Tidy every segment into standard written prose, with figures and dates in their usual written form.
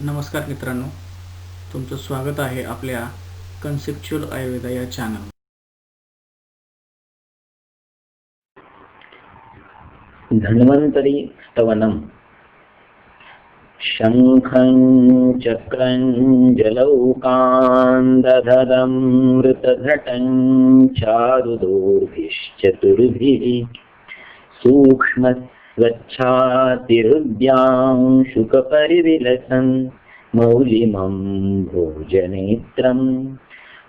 नमस्कार मित्रांनो, तुमचं स्वागत आहे आपल्या कन्सेप्च्युअल आयुर्वेदा या चॅनल. धन्वन्तरी स्तवनम्. शङ्खं चक्रं जलौकान्दधरं मृतघटं चारुदोर्भिश्चतुर्भिः सूक्ष्मस्वच्छातिहृद्यां शुकपरिविलसन् मौलिमं भोजनेत्रं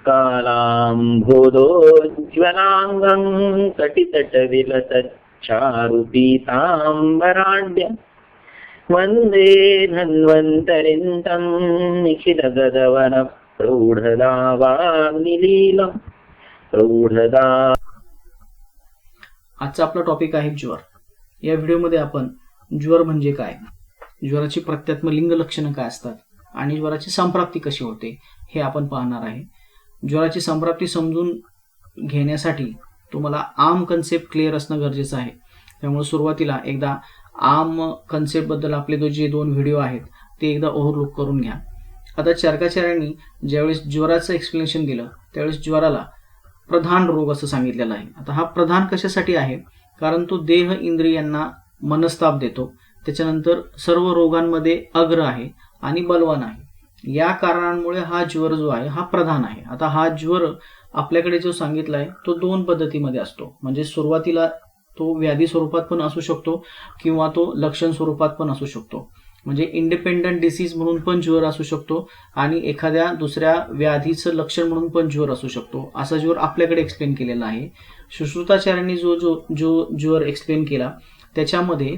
कालाम्भोदोज्ज्वलाङ्गं कटितटविलसच्चारुपीताम्बराढ्य वन्दे धन्वन्तरिं तं निखिलगदवन प्रौढदावाग्निलीलं प्रौढदा. आजचा आपला टॉपिक आहे ज्वर. या व्हिडिओमध्ये आपण ज्वर म्हणजे काय, ज्वराची प्रत्यात्म लिंग लक्षणं काय असतात आणि ज्वराची संप्राप्ती कशी होते हे आपण पाहणार आहे. ज्वराची संप्राप्ती समजून घेण्यासाठी तुम्हाला आम कन्सेप्ट क्लिअर असणं गरजेचं आहे. त्यामुळे सुरुवातीला एकदा आम कन्सेप्ट बद्दल आपले जे 2 व्हिडिओ आहेत ते एकदा ओव्हरलुक करून घ्या. आता चरकाचार्यांनी ज्यावेळेस ज्वराचं एक्सप्लेनेशन दिलं त्यावेळेस ज्वराला प्रधान रोग असं सांगितलेलं आहे. आता हा प्रधान कशासाठी आहे, कारण तो देह इंद्रियांना मनस्ताप देतो, त्याच्यानंतर सर्व रोगांमध्ये अग्र आहे आणि बलवान आहे. या कारणांमुळे हा ज्वर जो आहे हा प्रधान आहे. आता हा ज्वर आपल्याकडे जो सांगितला आहे तो 2 पद्धतीमध्ये असतो. म्हणजे सुरुवातीला तो व्याधी स्वरूपात पण असू शकतो किंवा तो लक्षण स्वरूपात पण असू शकतो. म्हणजे इंडिपेंडंट डिसीज म्हणून पण ज्वर असू शकतो आणि एखाद्या दुसऱ्या व्याधीचं लक्षण म्हणून पण ज्वर असू शकतो. असा ज्वर आपल्याकडे एक्सप्लेन केलेला आहे. सुश्रुताचार्यांनी जो ज्वर एक्सप्लेन केला त्याच्यामध्ये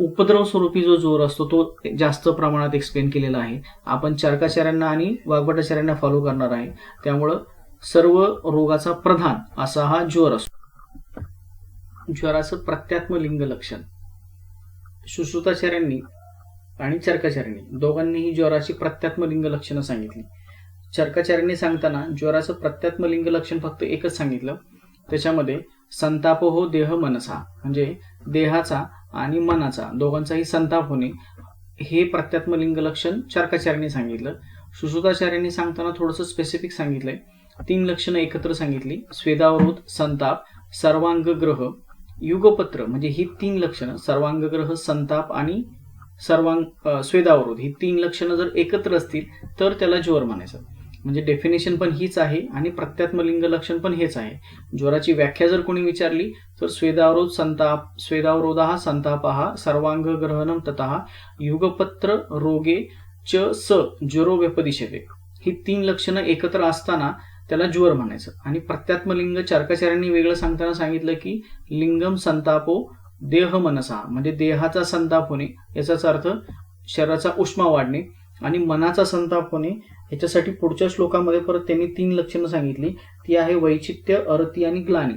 उपद्रव स्वरूपी जो ज्वर असतो तो जास्त प्रमाणात एक्सप्लेन केलेला आहे. आपण चरकाचार्यांना आणि वाग्भटाचार्यांना फॉलो करणार आहे. त्यामुळं सर्व रोगाचा प्रधान असा हा ज्वर असतो. ज्वराचं प्रत्यात्म लिंग लक्षण सुश्रुताचार्यांनी आणि चरकाचार्यांनी दोघांनीही ज्वराची प्रत्यात्म लिंग लक्षणं सांगितली. चरकाचार्यांनी सांगताना ज्वराचं प्रत्यात्म लिंग लक्षण फक्त एकच सांगितलं. त्याच्यामध्ये संताप हो देह मनसा, म्हणजे देहाचा आणि मनाचा दोघांचाही संताप होणे हे प्रत्यात्म लिंग लक्षण चरकाचार्यांनी सांगितलं. सुश्रुताचार्यांनी सांगताना थोडंसं स्पेसिफिक सांगितलंय. 3 लक्षणं एकत्र सांगितली: स्वेदावरोध, संताप, सर्वांगग्रह, युगपत्र. म्हणजे ही 3 लक्षणं सर्वांगग्रह, संताप आणि स्वेदावरोध ही 3 लक्षणं जर एकत्र असतील तर त्याला ज्वर म्हणायचं. म्हणजे डेफिनेशन पण हीच आहे आणि प्रत्यात्म लिंग लक्षण पण हेच आहे. ज्वराची व्याख्या जर कोणी विचारली तर स्वेदावरोध संताप, स्वेदावरोधः संतापः, सर्वांगग्रहणं ततः युगपत्र रोगे च स ज्वरो व्यपदिशते. ही 3 लक्षणं एकत्र असताना त्याला ज्वर म्हणायचं. आणि प्रत्यात्म लिंग चरकाचार्यांनी वेगळं सांगताना सांगितलं की लिंगम संतापो देह मनसा, म्हणजे देहाचा संताप होणे याचाच अर्थ शरीराचा उष्मा वाढणे, आणि मनाचा संताप होणे याच्यासाठी पुढच्या श्लोकामध्ये परत त्यांनी 3 लक्षणं सांगितली. ती आहे वैचित्य, अरती आणि ग्लानी.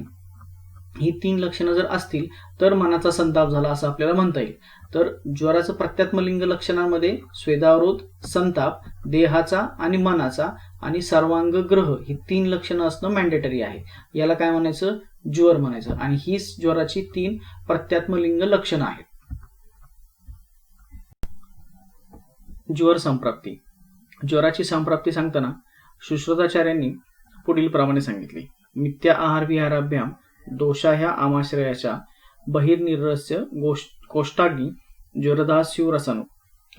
ही 3 लक्षणं जर असतील तर मनाचा संताप झाला असं आपल्याला म्हणता येईल. तर ज्वराचं प्रत्यात्म लिंग लक्षणांमध्ये स्वेदावरोध, संताप, देहाचा आणि मनाचा आणि सर्वांगग्रह ही 3 लक्षणं असणं मॅन्डेटरी आहे. याला काय म्हणायचं, ज्वर म्हणायचं. आणि ही ज्वराची 3 प्रत्यात्म लिंग लक्षणं आहेत. ज्वर संप्राप्ती. ज्वराची संप्राप्ती सांगताना सुश्रुताचार्यांनी पुढील प्रमाणे सांगितले: मिथ्या आहार विहाराभ्याम दोषा ह्या आमाश्रयाच्या बहिर्निरस्य कोष्टाग्नी ज्वरदा स्युरसनो.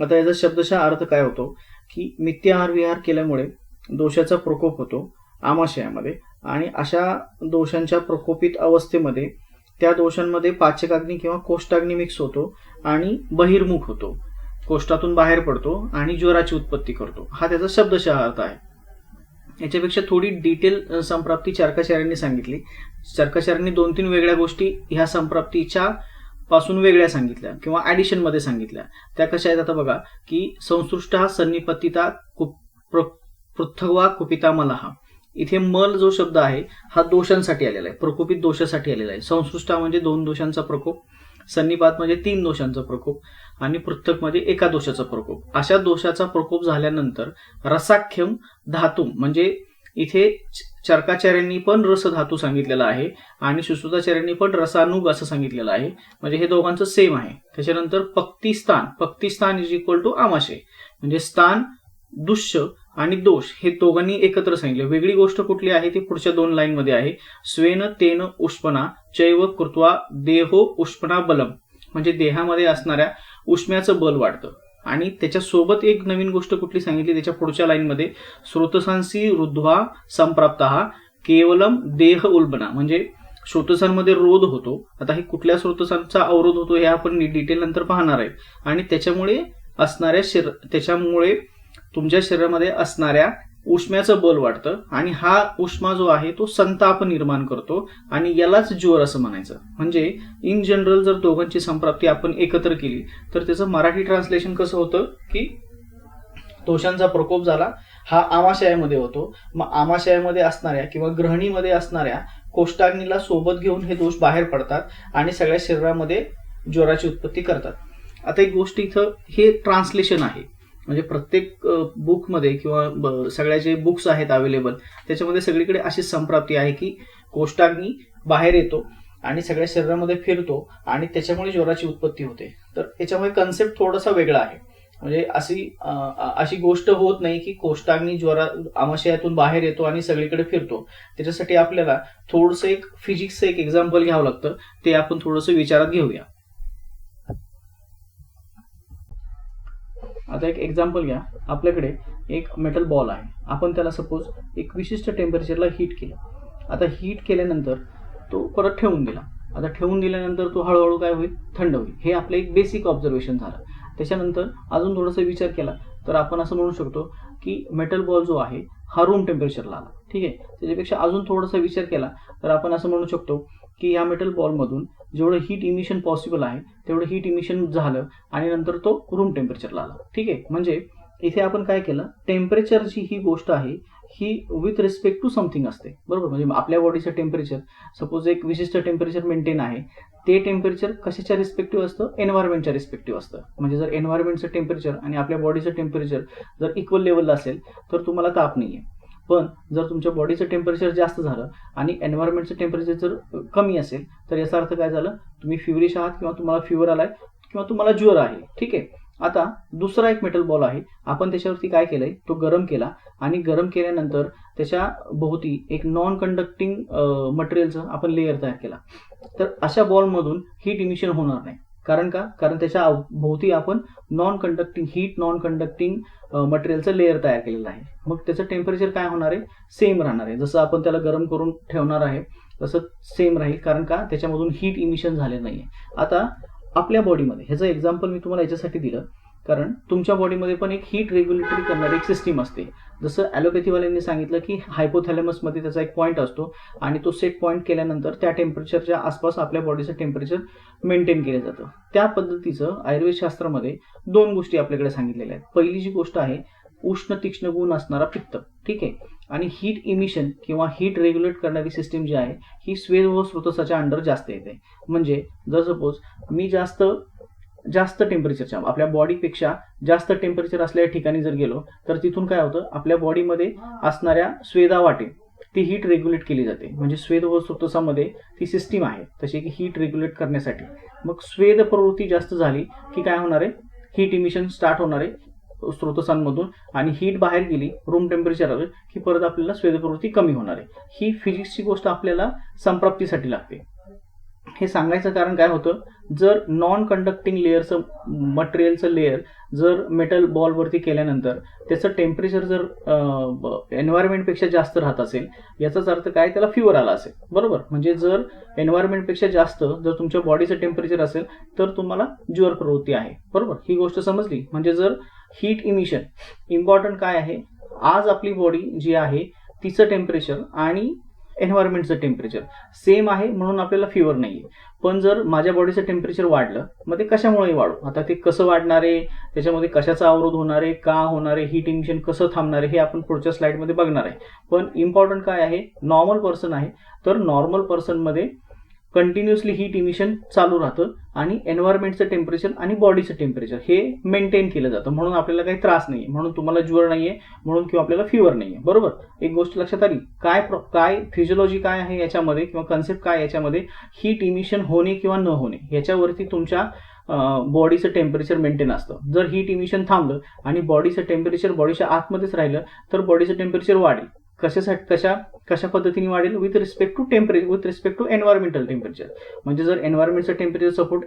आता याचा शब्दशः अर्थ काय होतो की मिथ्या आहार विहार केल्यामुळे दोषाचा प्रकोप होतो आमाशयामध्ये, आणि अशा दोषांच्या प्रकोपित अवस्थेमध्ये त्या दोषांमध्ये पाचकाग्नी किंवा कोष्टाग्नी मिक्स होतो आणि बहिर्मुख होतो, कोष्टातून बाहेर पडतो आणि ज्वराची उत्पत्ती करतो. हा त्याचा शब्दशः अर्थ आहे. याच्यापेक्षा थोडी डिटेल संप्राप्ती चरकाचार्यांनी सांगितली. चरकाचार्यांनी 2-3 वेगळ्या गोष्टी ह्या संप्राप्तीच्या पासून वेगळ्या सांगितल्या किंवा ऍडिशन मध्ये सांगितल्या. त्या कशा आहेत आता बघा की संसृष्ट हा सन्निपतिता पृथ्वा कुपिता मलहा. इथे मल जो शब्द आहे हा दोषांसाठी आलेला आहे, प्रकोपित दोषासाठी आलेला आहे. संसृष्ट म्हणजे 2 दोषांचा प्रकोप, सन्निपात म्हणजे 3 दोषांचा प्रकोप आणि पृथक म्हणजे एका दोषाचा प्रकोप. अशा दोषाचा प्रकोप झाल्यानंतर रसाख्यम धातुम, म्हणजे इथे चरकाचार्यांनी पण रस धातू सांगितलेला आहे आणि सुश्रुताचार्यांनी पण रसानुग असं सांगितलेलं आहे, म्हणजे हे दोघांचं सेम आहे. त्याच्यानंतर पक्तिस्थान इज इक्वल टू आमाशय, म्हणजे स्थान, दुष्य आणि दोष हे दोघांनी एकत्र सांगितले. वेगळी गोष्ट कुठली आहे ती पुढच्या 2 लाईन मध्ये आहे. स्वेन तेन उष्पना चैव कृत्वा देहो उष्पना बलम, म्हणजे देहामध्ये असणाऱ्या उष्म्याचं बल वाढतं. आणि त्याच्यासोबत एक नवीन गोष्ट कुठली सांगितली त्याच्या पुढच्या लाईन मध्ये, स्रोतसांसी रुद्ध्वा संप्राप्तः केवलम देह उल्बना, म्हणजे स्रोतसांमध्ये रोध होतो. आता हे कुठल्या स्रोतसांचा अवरोध होतो हे आपण डिटेल नंतर पाहणार आहे. आणि त्याच्यामुळे तुमच्या शरीरामध्ये असणाऱ्या उष्म्याचं बल वाढतं आणि हा उष्मा जो आहे तो संताप निर्माण करतो आणि यालाच ज्वर असं म्हणायचं. म्हणजे इन जनरल जर दोघांची संप्राप्ती आपण एकत्र केली तर त्याचं मराठी ट्रान्सलेशन कसं होतं की दोषांचा प्रकोप झाला हा आमाशयामध्ये होतो. मग आमाशयामध्ये असणाऱ्या किंवा ग्रहणीमध्ये असणाऱ्या कोष्टाग्नीला सोबत घेऊन हे दोष बाहेर पडतात आणि सगळ्या शरीरामध्ये ज्वराची उत्पत्ती करतात. आता एक गोष्ट इथं हे ट्रान्सलेशन आहे, म्हणजे प्रत्येक बुकमध्ये किंवा सगळ्या जे बुक्स आहेत अवेलेबल त्याच्यामध्ये सगळीकडे अशी संप्राप्ती आहे की कोष्टाग्नी बाहेर येतो आणि सगळ्या शरीरामध्ये फिरतो आणि त्याच्यामुळे ज्वराची उत्पत्ती होते. तर याच्यामध्ये कन्सेप्ट थोडासा वेगळा आहे. म्हणजे अशी गोष्ट होत नाही की कोष्टाग्नी आमाशयातून बाहेर येतो आणि सगळीकडे फिरतो. त्याच्यासाठी आपल्याला थोडंसं एक फिजिक्सचं एक एक्झाम्पल घ्यावं लागतं, ते आपण थोडंसं विचारात घेऊया. आता एक एक्झाम्पल घ्या. आपल्याकडे एक मेटल बॉल आहे, आपण त्याला सपोज एक विशिष्ट टेम्परेचरला हीट केलं. आता हीट केल्यानंतर तो परत ठेवून दिला. आता ठेवून दिल्यानंतर तो हळूहळू काय होईल, थंड होईल. हे आपलं एक बेसिक ऑब्झर्वेशन झालं. त्याच्यानंतर अजून थोडासा विचार केला तर आपण असं म्हणू शकतो की मेटल बॉल जो आहे हा रूम टेम्परेचरला आला. ठीक आहे, त्याच्यापेक्षा अजून थोडासा विचार केला तर आपण असं म्हणू शकतो की या मेटल बॉलमधून जेवढं हीट इमिशन पॉसिबल आहे तेवढं हीट इमिशन झालं आणि नंतर तो रूम टेम्परेचरला आला. ठीक आहे, म्हणजे इथे आपण काय केलं, टेम्परेचरची ही गोष्ट आहे ही विथ रिस्पेक्ट टू समथिंग असते, बरोबर. म्हणजे आपल्या बॉडीचं टेम्परेचर सपोज एक विशिष्ट टेम्परेचर मेंटेन आहे, ते टेम्परेचर कशाच्या रिस्पेक्टिव्ह असतं, एन्व्हायरमेंटच्या रिस्पेक्टिव्ह असतं. म्हणजे जर एन्व्हायरमेंटचं टेम्परेचर आणि आपल्या बॉडीचं टेम्परेचर जर इक्वल लेवलला असेल तर तुम्हाला ताप नाहीये. पण जर तुमच्या बॉडीचं टेम्परेचर जास्त झालं आणि एन्व्हायरमेंटचं टेम्परेचर जर कमी असेल तर याचा अर्थ काय झालं, तुम्ही फिवरिश आहात किंवा तुम्हाला फिवर आलाय किंवा तुम्हाला ज्वर आहे. ठीक आहे, आता दुसरा एक मेटल बॉल आहे, आपण त्याच्यावरती काय केलंय, तो गरम केला आणि गरम केल्यानंतर त्याच्या भोवती एक नॉन कंडक्टिंग मटेरियलचं आपण लेअर तयार केला. तर अशा बॉलमधून हीट इमिशन होणार नाही. कारण का, कारण त्याच्या भोवती आपण नॉन कंडक्टिंग मटेरियलचं लेअर तयार केलेलं आहे. मग त्याचं टेम्परेचर काय होणार आहे, सेम राहणार आहे. जसं आपण त्याला गरम करून ठेवणार आहे तसं सेम राहील, कारण का त्याच्यामधून हीट इमिशन झाले नाहीये. आता आपल्या बॉडीमध्ये ह्याचं एक्झाम्पल मी तुम्हाला याच्यासाठी दिलं कारण तुमच्या बॉडीमध्ये पण एक हीट रेग्युलेटरी करणारी एक सिस्टीम असते. जसं ॲलोपॅथीवाल्यांनी सांगितलं की हायपोथॅलेमसमध्ये त्याचा एक पॉईंट असतो आणि तो सेट पॉईंट केल्यानंतर त्या टेम्परेचरच्या आसपास आपल्या बॉडीचं टेम्परेचर मेंटेन केलं जातं. त्या पद्धतीचं आयुर्वेदशास्त्रामध्ये 2 गोष्टी आपल्याकडे सांगितलेल्या आहेत. पहिली जी गोष्ट आहे उष्ण तीक्ष्ण गुण असणारा पित्त. ठीक आहे, आणि हीट इमिशन किंवा हीट रेग्युलेट करणारी सिस्टीम जी आहे ही स्वेद व स्रोतसाच्या अंडर जास्त येते. म्हणजे जर सपोज मी जास्त टेम्परेचरच्या आपल्या बॉडीपेक्षा जास्त टेम्परेचर असलेल्या ठिकाणी जर गेलो तर तिथून काय होतं, आपल्या बॉडीमध्ये असणाऱ्या स्वेदा वाटे ती हीट रेग्युलेट केली जाते. म्हणजे स्वेद व स्रोतसामध्ये ती सिस्टीम आहे तशी की हीट रेग्युलेट करण्यासाठी. मग स्वेद प्रवृत्ती जास्त झाली की काय होणार आहे, हीट इमिशन स्टार्ट होणार आहे स्रोतसांमधून आणि हीट बाहेर गेली रूम टेम्परेचरवर की परत आपल्याला स्वेद प्रवृत्ती कमी होणार आहे. ही फिजिक्सची गोष्ट आपल्याला संप्राप्तीसाठी लागते. हे सांगायचं कारण काय होतं, जर नॉन कंडक्टिंग लेअरचं मटेरियलचं लेअर जर मेटल बॉलवरती केल्यानंतर त्याचं टेम्परेचर जर एन्व्हायरमेंटपेक्षा जास्त राहत असेल याचाच अर्थ काय, त्याला फिवर आला असेल, बरोबर. म्हणजे जर एन्व्हायरमेंटपेक्षा जास्त जर तुमच्या बॉडीचं टेम्परेचर असेल तर तुम्हाला ज्वर प्रवृत्ती आहे, बरोबर. ही गोष्ट समजली. म्हणजे जर हीट इमिशन इम्पॉर्टंट काय आहे, आज आपली बॉडी जी आहे तिचं टेम्परेचर आणि एन्व्हायरमेंटचं टेम्परेचर सेम आहे म्हणून आपल्याला फिवर नाहीये. पण जर माझ्या बॉडीचं टेम्परेचर वाढलं मग ते कशामुळे वाढू, आता ते कसं वाढणार आहे, त्याच्यामध्ये कशाचा अवरोध होणार आहे, का होणार आहे, हीट इमिशन कसं थांबणार आहे हे आपण पुढच्या स्लाइडमध्ये बघणार आहे. पण इम्पॉर्टंट काय आहे, नॉर्मल पर्सन आहे तर नॉर्मल पर्सनमध्ये कंटिन्युअसली हीट इमिशन चालू राहतं आणि एन्व्हायरमेंटचं टेम्परेचर आणि बॉडीचं टेम्परेचर हे मेंटेन केलं जातं, म्हणून आपल्याला काही त्रास नाहीये, म्हणून तुम्हाला ज्वर नाहीये म्हणून किंवा आपल्याला फिवर नाहीये. बरोबर, एक गोष्ट लक्षात आली. काय फिजिओलॉजी काय आहे याच्यामध्ये किंवा कन्सेप्ट काय याच्यामध्ये, हीट इमिशन होणे किंवा न होणे याच्यावरती तुमच्या बॉडीचं टेम्परेचर मेंटेन असतं. जर हीट इमिशन थांबलं आणि बॉडीचं टेम्परेचर बॉडीच्या आतमध्येच राहिलं तर बॉडीचं टेम्परेचर वाढेल. कशा पद्धतीने वाढेल? With respect to environmental temperature. म्हणजे जर एन्व्हायरमेंटचं टेम्परेचर सपोज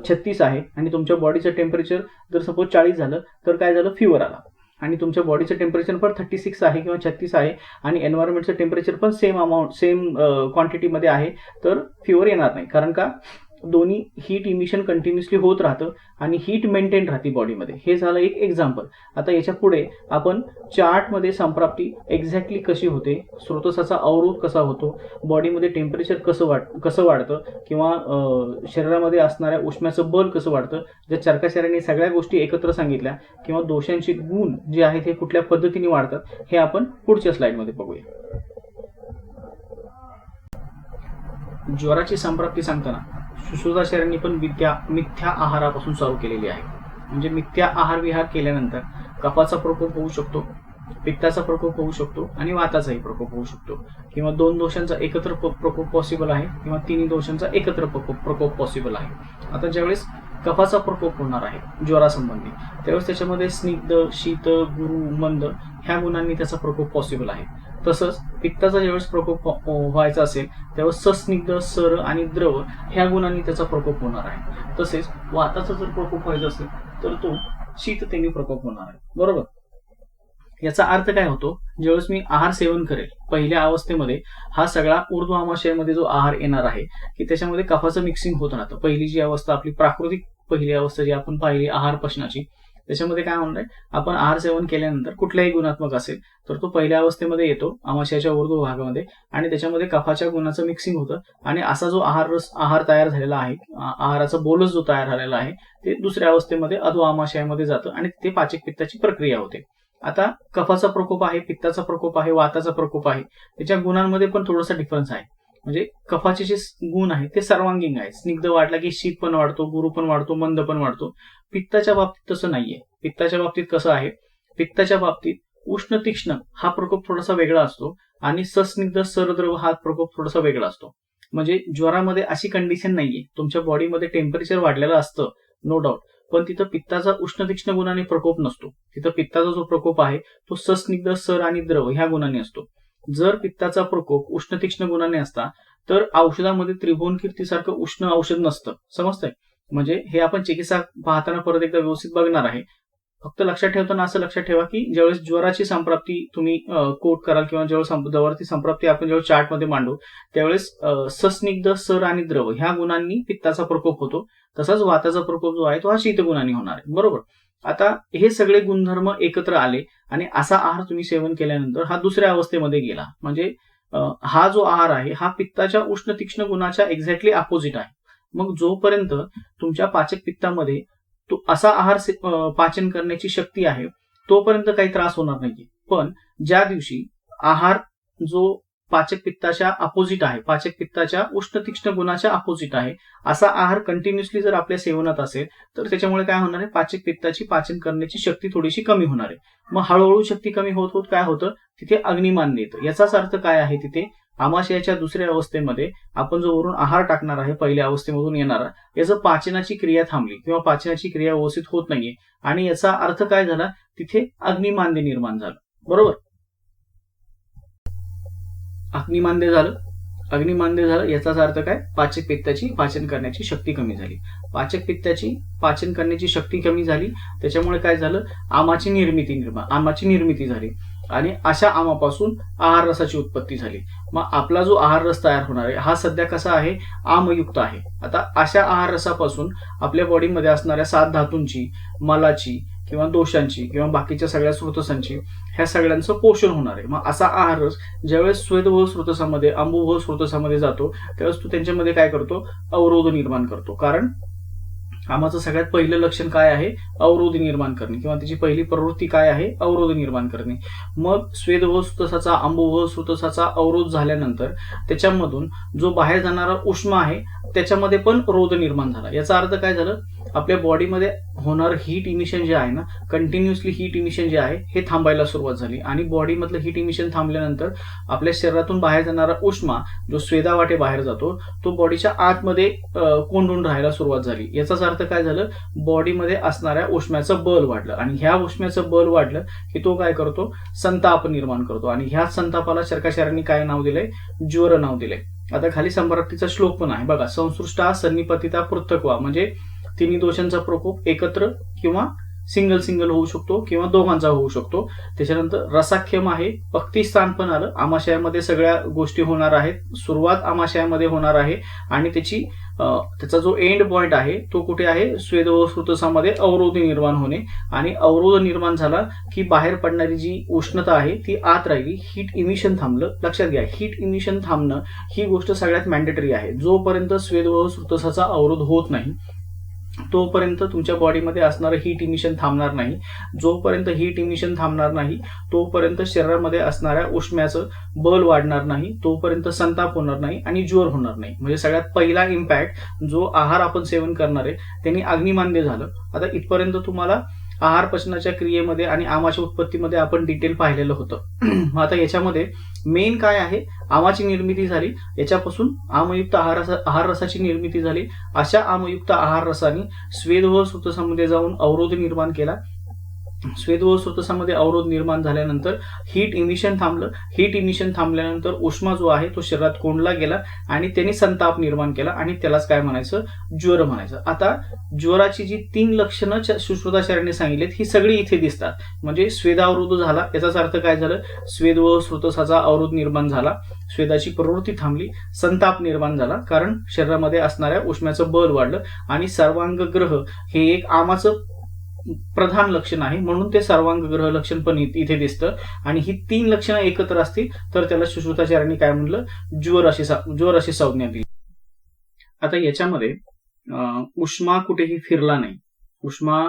36 आहे आणि तुमच्या बॉडीचं टेम्परेचर जर सपोज 40 झालं तर काय झालं? फिवर आला. आणि तुमच्या बॉडीचं टेम्परेचर पण 36 आहे किंवा 36 आहे आणि एन्व्हायरमेंटचं टेम्परेचर पण सेम क्वांटिटीमध्ये आहे तर फिवर येणार नाही. कारण का? दोन्ही हीट इमिशन कंटिन्युअसली होत राहतं आणि हीट मेंटेन राहते बॉडीमध्ये. हे झालं एक एक्झाम्पल. आता याच्या पुढे आपण चार्टमध्ये संप्राप्ती एक्झॅक्टली कशी होते, स्रोतसाचा अवरोध कसा होतो, बॉडीमध्ये टेम्परेचर कसं वाढतं किंवा शरीरामध्ये असणाऱ्या उष्म्याचं बल कसं वाढतं, ज्या चरकाचार्यांनी सगळ्या गोष्टी एकत्र सांगितल्या किंवा दोषांचे गुण जे आहेत हे कुठल्या पद्धतीने वाढतात हे आपण पुढच्या स्लाइडमध्ये बघूया. ज्वराची संप्राप्ती सांगताना सुश्रुताचार्यांनी पण मिथ्या आहारापासून चालू केलेली आहे. म्हणजे मिथ्या आहार विहार केल्यानंतर कफाचा प्रकोप होऊ शकतो, पित्ताचा प्रकोप होऊ शकतो आणि वाताचाही प्रकोप होऊ शकतो, किंवा 2 दोषांचा एकत्र प्रकोप पॉसिबल आहे किंवा 3 दोषांचा एकत्र प्रकोप पॉसिबल आहे. आता ज्यावेळेस कफाचा प्रकोप होणार आहे ज्वरासंबंधी त्यावेळेस त्याच्यामध्ये स्निग्ध, शीत, गुरु, मंद ह्या गुणांनी त्याचा प्रकोप पॉसिबल आहे. तसंच पित्ताचा ज्यावेळेस प्रकोप व्हायचा असेल त्यावेळेस सस्निग्ध, सर आणि द्रव ह्या गुणांनी त्याचा प्रकोप होणार आहे. तसेच वाताचा जर प्रकोप व्हायचा असेल तर तो शीततेने प्रकोप होणार आहे. बरोबर, याचा अर्थ काय होतो? ज्यावेळेस मी आहार सेवन करेल पहिल्या अवस्थेमध्ये हा सगळा ऊर्ध्व आमाशयामध्ये जो आहार येणार आहे की त्याच्यामध्ये कफाचं मिक्सिंग होत राहतं. पहिली जी अवस्था आपली प्राकृतिक पहिली अवस्था जी आपण पाहिली आहार पचनाची, त्याच्यामध्ये काय होणार आहे? आपण आहार सेवन केल्यानंतर कुठल्याही गुणात्मक असेल तर तो पहिल्या अवस्थेमध्ये येतो आमाशयाच्या ऊर्ध्व भागामध्ये आणि त्याच्यामध्ये कफाच्या गुणाचं मिक्सिंग होतं आणि असा जो आहार तयार झालेला आहे, आहाराचा बोलस जो तयार झालेला आहे ते दुसऱ्या अवस्थेमध्ये अधो आमाशयामध्ये जातं आणि तिथे पाचक पित्ताची प्रक्रिया होते. आता कफाचा प्रकोप आहे, पित्ताचा प्रकोप आहे, वाताचा प्रकोप आहे, त्याच्या गुणांमध्ये पण थोडासा डिफरन्स आहे. म्हणजे कफाचे जे गुण आहेत ते सर्वांगीण आहेत. स्निग्ध वाढला की शीत पण वाढतो, गुरु पण वाढतो, मंद पण वाढतो. पित्ताच्या बाबतीत तसं नाहीये. पित्ताच्या बाबतीत कसं आहे? पित्ताच्या बाबतीत उष्ण तीक्ष्ण हा प्रकोप थोडासा वेगळा असतो आणि सस्निग्ध सरद्रव हा प्रकोप थोडासा वेगळा असतो. म्हणजे ज्वरामध्ये अशी कंडिशन नाहीये. तुमच्या बॉडीमध्ये टेम्परेचर वाढलेलं असतं नो डाऊट, पण तिथं पित्ताचा उष्ण तीक्ष्ण गुणाने प्रकोप नसतो. तिथं पित्ताचा जो प्रकोप आहे तो सस्निग्ध, सर आणि द्रव ह्या गुणाने असतो. जर पित्ताचा प्रकोप उष्ण तीक्ष्ण गुणाने असता तर औषधामध्ये त्रिभुवन कीर्तीसारखं उष्ण औषध नसतं. समजतंय? म्हणजे हे आपण चिकित्सा पाहताना परत एकदा व्यवस्थित बघणार आहे. फक्त लक्षात ठेवताना असं लक्षात ठेवा की ज्यावेळेस ज्वराची संप्राप्ती तुम्ही कोट कराल किंवा ज्यावेळेस संप्राप्ती आपण जेव्हा चार्टमध्ये मांडू त्यावेळेस सस्निग्ध, सर आणि द्रव ह्या गुणांनी पित्ताचा प्रकोप होतो. तसाच वाताचा प्रकोप जो आहे तो हा शीत गुणांनी होणार आहे. बरोबर, आता हे सगळे गुणधर्म एकत्र आले आणि असा आहार तुम्ही सेवन केल्यानंतर हा दुसऱ्या अवस्थेमध्ये गेला. म्हणजे हा जो आहार आहे हा पित्ताच्या उष्ण तीक्ष्ण गुणाच्या एक्झॅक्टली अपोजिट आहे. मग जोपर्यंत तुमच्या पाचक पित्तामध्ये तो असा आहार पाचन करण्याची शक्ती आहे तोपर्यंत काही त्रास होणार नाहीये. पण ज्या दिवशी आहार जो पाचक पित्ताच्या अपोजिट आहे, पाचक पित्ताच्या उष्ण तीक्ष्ण गुणाच्या अपोजिट आहे, असा आहार कंटिन्युअसली जर आपल्या सेवनात असेल तर त्याच्यामुळे काय होणार आहे? पाचक पित्ताची पाचन करण्याची शक्ती थोडीशी कमी होणार आहे. मग हळूहळू शक्ती कमी होत होत काय होतं? तिथे अग्निमांद्य येतं. याचाच अर्थ काय आहे? तिथे आमाशयाच्या दुसऱ्या अवस्थेमध्ये आपण जो वरून आहार टाकणार आहे पहिल्या अवस्थेमधून येणारा, याचं पाचनाची क्रिया थांबली किंवा पाचनाची क्रिया व्यवस्थित होत नाहीये आणि याचा अर्थ काय झाला? तिथे अग्निमांद्य निर्माण झालं. बरोबर, अग्निमांद्य झालं याचाच अर्थ काय? पाचक पित्ताची पाचन करण्याची शक्ती कमी झाली. पाचक पित्ताची पाचन करण्याची शक्ती कमी झाली त्याच्यामुळे काय झालं? आमाची निर्मिती झाली आणि अशा आमापासून आहार रसाची उत्पत्ती झाली. मग आपला जो आहार रस तयार होणार आहे हा सध्या कसा आहे? आमयुक्त आहे. आता अशा आहार रसापासून आपल्या बॉडीमध्ये असणाऱ्या 7 धातूंची, मलाची किंवा दोषांची किंवा बाकीच्या सगळ्या स्रोतसांची ह्या सगळ्यांचं पोषण होणार आहे. मग असा आहार रस ज्यावेळेस स्वेदभव स्रोतसामध्ये, अंबुभव स्रोतसामध्ये जातो त्यावेळेस तो त्यांच्यामध्ये काय करतो? अवरोध निर्माण करतो. कारण आमाचं सगळ्यात पहिलं लक्षण काय आहे? अवरोध निर्माण करणे, किंवा त्याची पहिली प्रवृत्ती काय आहे? अवरोध निर्माण करणे. मग स्वेद व सुतसाचा, अंबू व सुतसाचा अवरोध झाल्यानंतर त्याच्यामधून जो बाहेर जाणारा उष्मा आहे त्याच्यामध्ये पण रोध निर्माण झाला. याचा अर्थ काय झालं? आपल्या बॉडीमध्ये होणार हीट इमिशन जे आहे ना, कंटिन्युअसली हीट इमिशन जे आहे हे थांबायला सुरुवात झाली, आणि बॉडीमधलं हीट इमिशन थांबल्यानंतर आपल्या शरीरातून बाहेर जाणारा उष्मा जो स्वेदावाटे बाहेर जातो तो बॉडीच्या आतमध्ये कोंडून राहायला सुरुवात झाली. याचाच अर्थ काय झालं? बॉडीमध्ये असणाऱ्या उष्म्याचं बल वाढलं, आणि ह्या उष्म्याचं बल वाढलं की तो काय करतो? संताप निर्माण करतो, आणि ह्याच संतापाला चरकाचार्यांनी काय नाव दिलंय? ज्वर नाव दिलंय. आता खाली संप्राप्तीचा श्लोक पण आहे बघा. संसृष्टा सन्निपतिता पृथक्वा, म्हणजे तिन्ही दोषांचा प्रकोप एकत्र किंवा सिंगल होऊ शकतो, किंवा दोघांचा होऊ शकतो. त्याच्यानंतर रसाख्यम आहे, पक्ती स्थान पण आलं. आमाशयामध्ये सगळ्या गोष्टी होणार आहेत, सुरुवात आमाशयामध्ये होणार आहे, आणि त्याचा जो एंड पॉइंट आहे तो कुठे आहे? स्वेद व सुतसामध्ये अवरोध निर्माण होणे, आणि अवरोध निर्माण झाला की बाहेर पडणारी जी उष्णता आहे ती आत राहिली, हीट इमिशन थांबलं. लक्षात घ्या, हीट इमिशन थांबणं ही गोष्ट सगळ्यात मॅन्डेटरी आहे. जोपर्यंत स्वेद व सुतसाचा अवरोध होत नाही तोपर्यंत तुमच्या बॉडीमध्ये असणारं हीट इमिशन थांबणार नाही. जोपर्यंत हीट इमिशन थांबणार नाही तोपर्यंत शरीरामध्ये असणाऱ्या उष्म्याचं बल वाढणार नाही, तोपर्यंत संताप होणार नाही आणि ज्वर होणार नाही. म्हणजे सगळ्यात पहिला इम्पॅक्ट जो आहार आपण सेवन करणार आहे त्यांनी अग्निमांद्य झालं. आता इथपर्यंत तुम्हाला आहार पचनाच्या क्रियेमध्ये आणि आमाच्या उत्पत्तीमध्ये आपण डिटेल पाहिलेलं होतं. आता याच्यामध्ये मेन काय आहे? आमाची निर्मिती झाली, याच्यापासून आमयुक्त आहार रसाची निर्मिती झाली. अशा आमयुक्त आहार रसाने स्वेद व सुतसामध्ये जाऊन अवरोध निर्माण केला. स्वेद व सुतसामध्ये अवरोध निर्माण झाल्यानंतर हीट इमिशन थांबलं. हीट इमिशन थांबल्यानंतर उष्मा जो आहे तो शरीरात कोंडला गेला, आणि त्यांनी संताप निर्माण केला, आणि त्यालाच काय म्हणायचं? ज्वर म्हणायचं. आता ज्वराची जी 3 लक्षणं सुश्रुताचार्यांनी सांगितलीत ही सगळी इथे दिसतात. म्हणजे स्वेदावरोध झाला, याचाच अर्थ काय झालं? स्वेद व सुतसाचा अवरोध निर्माण झाला, स्वेदाची प्रवृत्ती थांबली, संताप निर्माण झाला, कारण शरीरामध्ये असणाऱ्या उष्म्याचं बल वाढलं, आणि सर्वांग ग्रह हे एक आमाचं प्रधान लक्षण आहे, म्हणून ते सर्वांग ग्रह लक्षण पण इथे दिसतं. आणि ही 3 लक्षणं एकत्र असतील तर त्याला सुश्रुताचार्यांनी काय म्हणलं? ज्वर अशी संज्ञा दिली. आता याच्यामध्ये उष्मा कुठेही फिरला नाही. उष्मा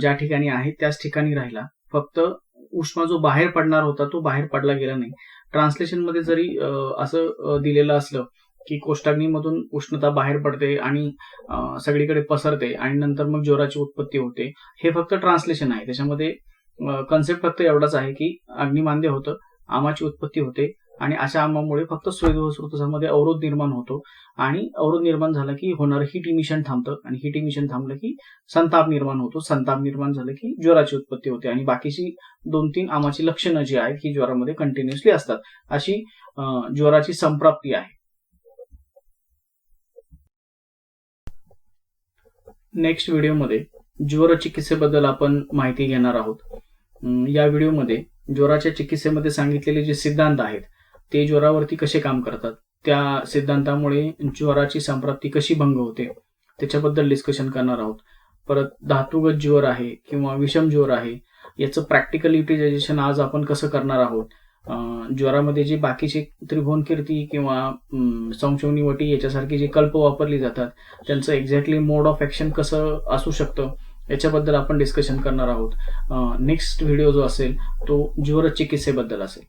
ज्या ठिकाणी आहे त्याच ठिकाणी राहिला. फक्त उष्मा जो बाहेर पडणार होता तो बाहेर पडला गेला नाही. ट्रान्सलेशन मध्ये जरी असं दिलेलं असलं की कोष्टाग्नीमधून उष्णता बाहेर पडते आणि सगळीकडे पसरते आणि नंतर मग ज्वराची उत्पत्ती होते, हे फक्त ट्रान्सलेशन आहे. त्याच्यामध्ये कन्सेप्ट फक्त एवढाच आहे की अग्निमांद्य होतं, आमाची उत्पत्ती होते, आणि अशा आमामुळे फक्त स्वेद व सुतसामध्ये अवरोध निर्माण होतो, आणि अवरोध निर्माण झाला की होणारं हीट इमिशन थांबतं, आणि हीट इमिशन थांबलं की संताप निर्माण होतो, संताप निर्माण झालं की ज्वराची उत्पत्ती होते, आणि बाकीची 2-3 आमाची लक्षणं जी आहेत ही ज्वरामध्ये कंटिन्युअसली असतात. अशी ज्वराची संप्राप्ती आहे. नेक्स्ट व्हिडिओमध्ये ज्वर चिकित्सेबद्दल आपण माहिती घेणार आहोत. या व्हिडिओमध्ये ज्वराच्या चिकित्सेमध्ये सांगितलेले जे सिद्धांत आहेत ते ज्वरावरती कसे काम करतात, त्या सिद्धांतामुळे ज्वराची संप्राप्ती कशी भंग होते त्याच्याबद्दल डिस्कशन करणार आहोत. परत धातुगत ज्वर आहे किंवा विषम ज्वर आहे याचं प्रॅक्टिकल युटिलायझेशन आज आपण कसं करणार आहोत. ज्वरामध्ये जी बाकीची त्रिभुवन कीर्ती किंवा संशोधनी वटी याच्यासारखी जी कल्प वापरली जातात त्यांचं एक्झॅक्टली मोड ऑफ ऍक्शन कसं असू शकतं याच्याबद्दल आपण डिस्कशन करणार आहोत. नेक्स्ट व्हिडिओ जो असेल तो ज्वर चिकित्सेबद्दल असेल.